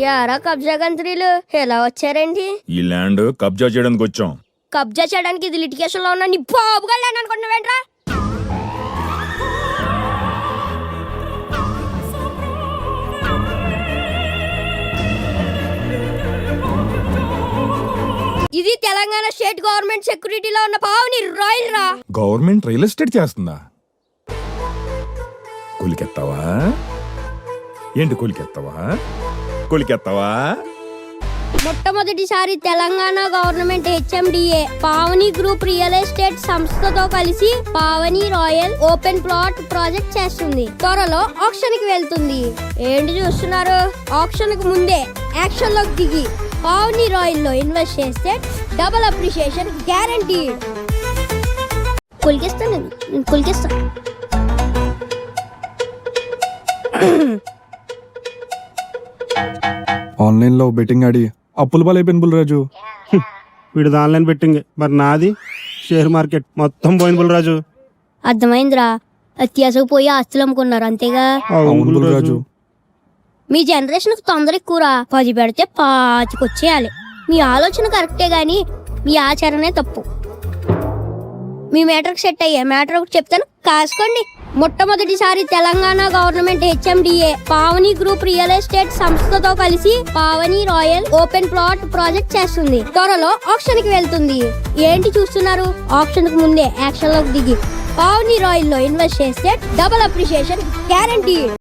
యారా కబ్జా గంత్రీలు ఎలా వచ్చారండి? ఈ ల్యాండ్ కబ్జా చేయడానికి వచ్చాం. కబ్జా చేయడానికి ఇది లిటిగేషన్ లో ఉన్న నీ బాబుగా ల్యాండ్ అనుకుంటున్నావేంట్రా? ఇది తెలంగాణ స్టేట్ గవర్నమెంట్ సెక్యూరిటీలో ఉన్న పావుని రాయల్ రా. గవర్నమెంట్ రియల్ ఎస్టేట్ చేస్తుందా? కొలికెత్తావా ఏంటి? కొలికెత్తావా? మొట్టమొదటిసారి Telangana government HMDA Pavani group real estate సంస్థతో కలిసి Pavani royal open plot project చేస్తుంది. త్వరలో ఆక్షన్ కి వెళ్తుంది. ఏంటి చూస్తున్నారు? ఆక్షన్ కు ముందే యాక్షన్ లోకి దిగి పావని రాయల్ లో ఇన్వెస్ట్ చేస్తే డబుల్ అప్రిషియేషన్ గ్యారంటీడ్. కొలికేస్తా. ఆన్లైన్ లో బెట్టింగ్ ఆడి అప్పులు బలైపోయిన బుల్రాజు. వీడిది ఆన్లైన్ బెట్టింగ్, మరి నాది షేర్ మార్కెట్ మొత్తం పోయిన బుల్రాజు. అర్థమైందిరా, అత్యాసకు పోయి ఆస్తులు అమ్ముకున్నారు అంతేగా. అవును బుల్రాజు. మీ జనరేషన్ తొందర ఎక్కువరా. 10 పెడితే 5 వచ్చేయాలి. మీ ఆలోచన కరెక్టే గాని మీ ఆచరణే తప్పు. మీ మ్యాటర్కి సెట్ అయ్యే మ్యాటర్ ఒకటి చెప్తాను, కాసుకోండి. మొట్టమొదటిసారి Telangana government HMDA Pavani group real estate సంస్థతో కలిసి Pavani royal open plot project చేస్తుంది. త్వరలో ఆక్షన్ కి వెళ్తుంది. ఏంటి చూస్తున్నారు? ఆక్షన్ కు ముందే యాక్షన్ లోకి దిగి పావని రాయల్ లో ఇన్వెస్ట్ చేస్తే డబుల్ అప్రిషియేషన్ గ్యారంటీ.